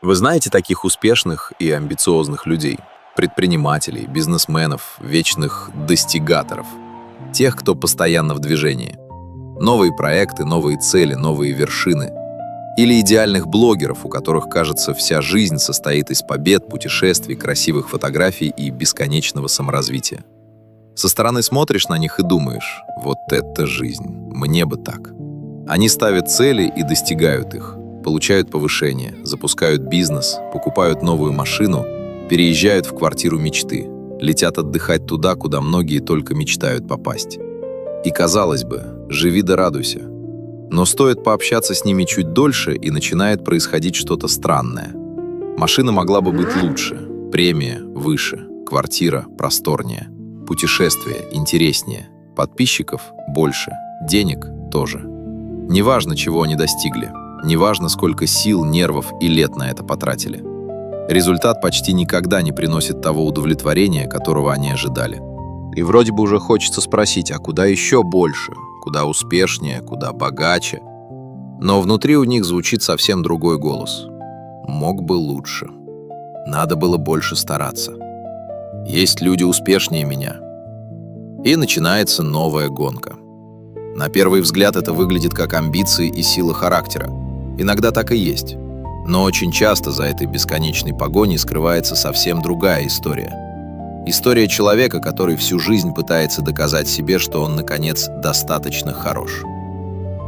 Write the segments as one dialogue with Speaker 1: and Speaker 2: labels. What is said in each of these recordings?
Speaker 1: Вы знаете таких успешных и амбициозных людей? Предпринимателей, бизнесменов, вечных достигаторов. Тех, кто постоянно в движении. Новые проекты, новые цели, новые вершины. Или идеальных блогеров, у которых, кажется, вся жизнь состоит из побед, путешествий, красивых фотографий и бесконечного саморазвития. Со стороны смотришь на них и думаешь: вот это жизнь, мне бы так. Они ставят цели и достигают их, получают повышение, запускают бизнес, покупают новую машину, переезжают в квартиру мечты, летят отдыхать туда, куда многие только мечтают попасть. И казалось бы, живи да радуйся. Но стоит пообщаться с ними чуть дольше, и начинает происходить что-то странное. Машина могла бы быть лучше, премия выше, квартира просторнее, путешествие интереснее, подписчиков больше, денег тоже. Неважно, чего они достигли, неважно, сколько сил, нервов и лет на это потратили. Результат почти никогда не приносит того удовлетворения, которого они ожидали. И вроде бы уже хочется спросить, а куда еще больше, куда успешнее, куда богаче? Но внутри у них звучит совсем другой голос. Мог бы лучше. Надо было больше стараться. Есть люди успешнее меня. И начинается новая гонка. На первый взгляд это выглядит как амбиции и сила характера. Иногда так и есть. Но очень часто за этой бесконечной погоней скрывается совсем другая история. История человека, который всю жизнь пытается доказать себе, что он, наконец, достаточно хорош.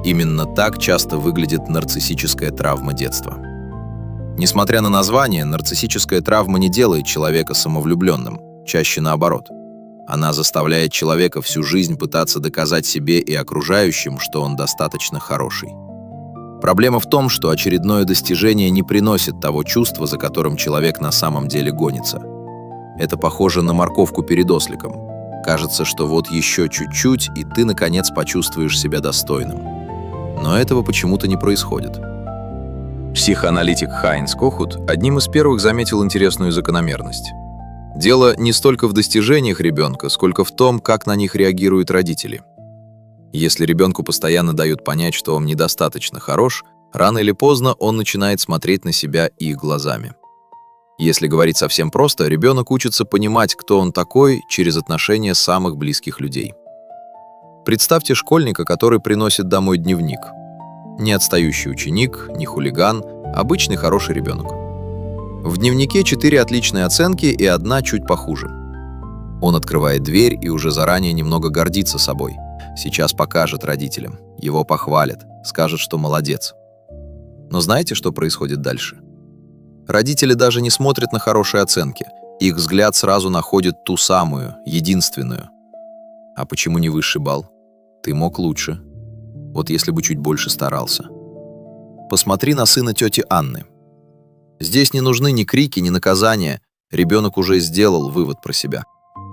Speaker 1: Именно так часто выглядит нарциссическая травма детства. Несмотря на название, нарциссическая травма не делает человека самовлюбленным, чаще наоборот. Она заставляет человека всю жизнь пытаться доказать себе и окружающим, что он достаточно хороший. Проблема в том, что очередное достижение не приносит того чувства, за которым человек на самом деле гонится. Это похоже на морковку перед осликом. Кажется, что вот еще чуть-чуть, и ты, наконец, почувствуешь себя достойным. Но этого почему-то не происходит. Психоаналитик Хайнц Кохут одним из первых заметил интересную закономерность. Дело не столько в достижениях ребенка, сколько в том, как на них реагируют родители. Если ребенку постоянно дают понять, что он недостаточно хорош, рано или поздно он начинает смотреть на себя их глазами. Если говорить совсем просто, ребенок учится понимать, кто он такой, через отношения самых близких людей. Представьте школьника, который приносит домой дневник. Не отстающий ученик, не хулиган, обычный хороший ребенок. В дневнике 4 отличные оценки и 1 чуть похуже. Он открывает дверь и уже заранее немного гордится собой. Сейчас покажет родителям, его похвалят, скажет, что молодец. Но знаете, что происходит дальше? Родители даже не смотрят на хорошие оценки. Их взгляд сразу находит ту самую, единственную. А почему не высший балл? Ты мог лучше. Вот если бы чуть больше старался. Посмотри на сына тети Анны. Здесь не нужны ни крики, ни наказания. Ребенок уже сделал вывод про себя.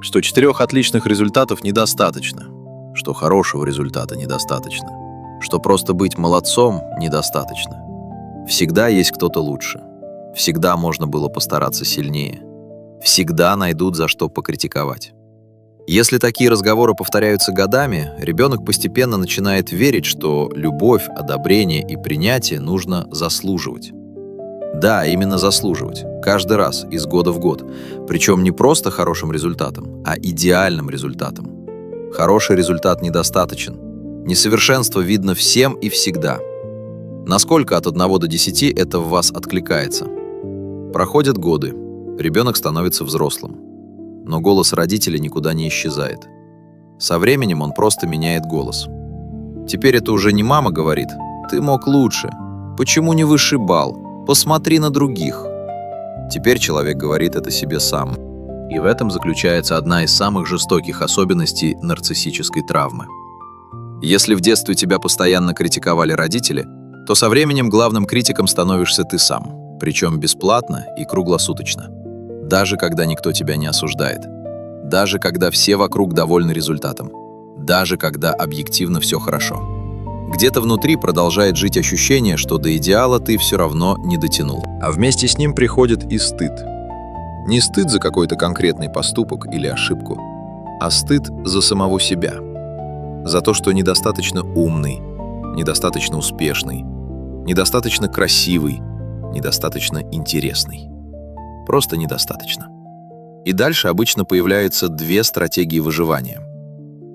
Speaker 1: Что 4 отличных результатов недостаточно. Что хорошего результата недостаточно. Что просто быть молодцом недостаточно. Всегда есть кто-то лучше. Всегда можно было постараться сильнее. Всегда найдут за что покритиковать. Если такие разговоры повторяются годами, ребенок постепенно начинает верить, что любовь, одобрение и принятие нужно заслуживать. Да, именно заслуживать. Каждый раз, из года в год. Причем не просто хорошим результатом, а идеальным результатом. Хороший результат недостаточен. Несовершенство видно всем и всегда. Насколько от 1 до 10 это в вас откликается? Проходят годы, ребенок становится взрослым. Но голос родителя никуда не исчезает. Со временем он просто меняет голос. Теперь это уже не мама говорит: «Ты мог лучше. Почему не высший балл? Посмотри на других». Теперь человек говорит это себе сам. И в этом заключается одна из самых жестоких особенностей нарциссической травмы. Если в детстве тебя постоянно критиковали родители, то со временем главным критиком становишься ты сам. Причем бесплатно и круглосуточно. Даже когда никто тебя не осуждает. Даже когда все вокруг довольны результатом. Даже когда объективно все хорошо. Где-то внутри продолжает жить ощущение, что до идеала ты все равно не дотянул. А вместе с ним приходит и стыд. Не стыд за какой-то конкретный поступок или ошибку, а стыд за самого себя. За то, что недостаточно умный, недостаточно успешный, недостаточно красивый, недостаточно интересный. Просто недостаточно. И дальше обычно появляются две стратегии выживания.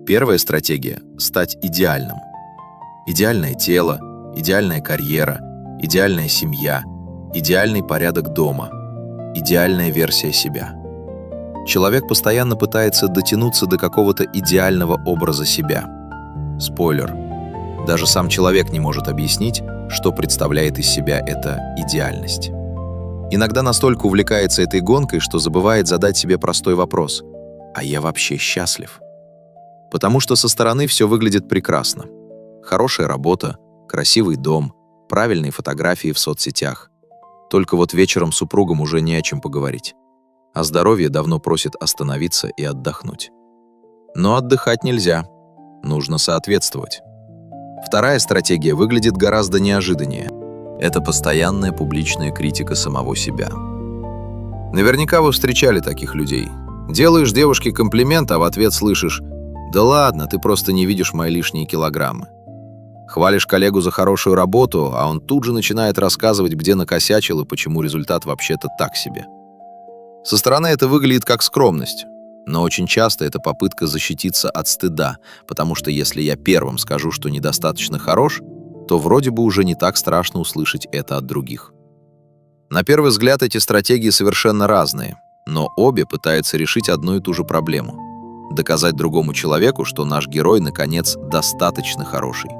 Speaker 1: Первая стратегия — стать идеальным. Идеальное тело, идеальная карьера, идеальная семья, идеальный порядок дома, идеальная версия себя. Человек постоянно пытается дотянуться до какого-то идеального образа себя. Спойлер. Даже сам человек не может объяснить, что представляет из себя эта идеальность. Иногда настолько увлекается этой гонкой, что забывает задать себе простой вопрос: а я вообще счастлив? Потому что со стороны все выглядит прекрасно. Хорошая работа, красивый дом, правильные фотографии в соцсетях. Только вот вечером с супругом уже не о чем поговорить. А здоровье давно просит остановиться и отдохнуть. Но отдыхать нельзя. Нужно соответствовать. Вторая стратегия выглядит гораздо неожиданнее. Это постоянная публичная критика самого себя. Наверняка вы встречали таких людей. Делаешь девушке комплимент, а в ответ слышишь: «Да ладно, ты просто не видишь мои лишние килограммы». Хвалишь коллегу за хорошую работу, а он тут же начинает рассказывать, где накосячил и почему результат вообще-то так себе. Со стороны это выглядит как скромность, но очень часто это попытка защититься от стыда, потому что если я первым скажу, что недостаточно хорош, то вроде бы уже не так страшно услышать это от других. На первый взгляд эти стратегии совершенно разные, но обе пытаются решить одну и ту же проблему — доказать другому человеку, что наш герой, наконец, достаточно хороший.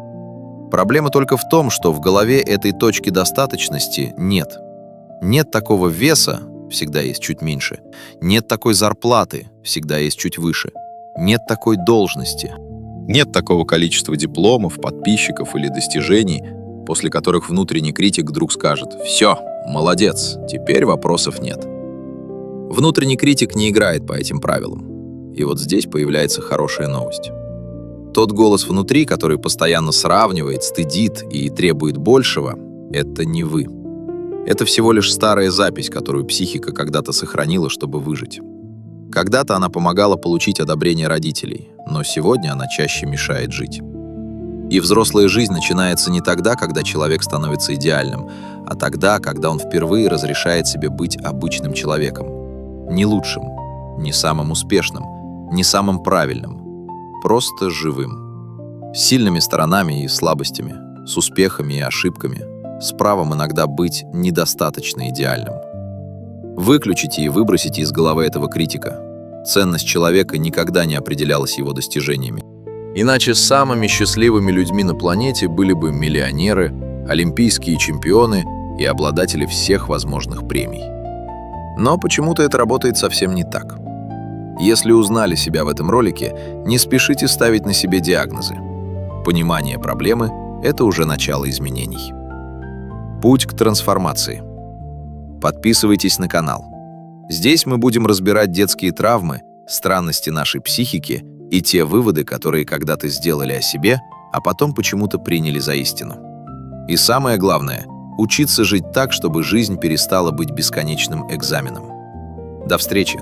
Speaker 1: Проблема только в том, что в голове этой точки достаточности нет. Нет такого веса, всегда есть чуть меньше. Нет такой зарплаты, всегда есть чуть выше. Нет такой должности. Нет такого количества дипломов, подписчиков или достижений, после которых внутренний критик вдруг скажет: «Все, молодец, теперь вопросов нет». Внутренний критик не играет по этим правилам. И вот здесь появляется хорошая новость. Тот голос внутри, который постоянно сравнивает, стыдит и требует большего, это не вы. Это всего лишь старая запись, которую психика когда-то сохранила, чтобы выжить. Когда-то она помогала получить одобрение родителей, но сегодня она чаще мешает жить. И взрослая жизнь начинается не тогда, когда человек становится идеальным, а тогда, когда он впервые разрешает себе быть обычным человеком. Не лучшим, не самым успешным, не самым правильным. Просто живым. С сильными сторонами и слабостями, с успехами и ошибками, с правом иногда быть недостаточно идеальным. Выключите и выбросите из головы этого критика. Ценность человека никогда не определялась его достижениями. Иначе самыми счастливыми людьми на планете были бы миллионеры, олимпийские чемпионы и обладатели всех возможных премий. Но почему-то это работает совсем не так. Если узнали себя в этом ролике, не спешите ставить на себе диагнозы. Понимание проблемы — это уже начало изменений. Путь к трансформации. Подписывайтесь на канал. Здесь мы будем разбирать детские травмы, странности нашей психики и те выводы, которые когда-то сделали о себе, а потом почему-то приняли за истину. И самое главное — учиться жить так, чтобы жизнь перестала быть бесконечным экзаменом. До встречи!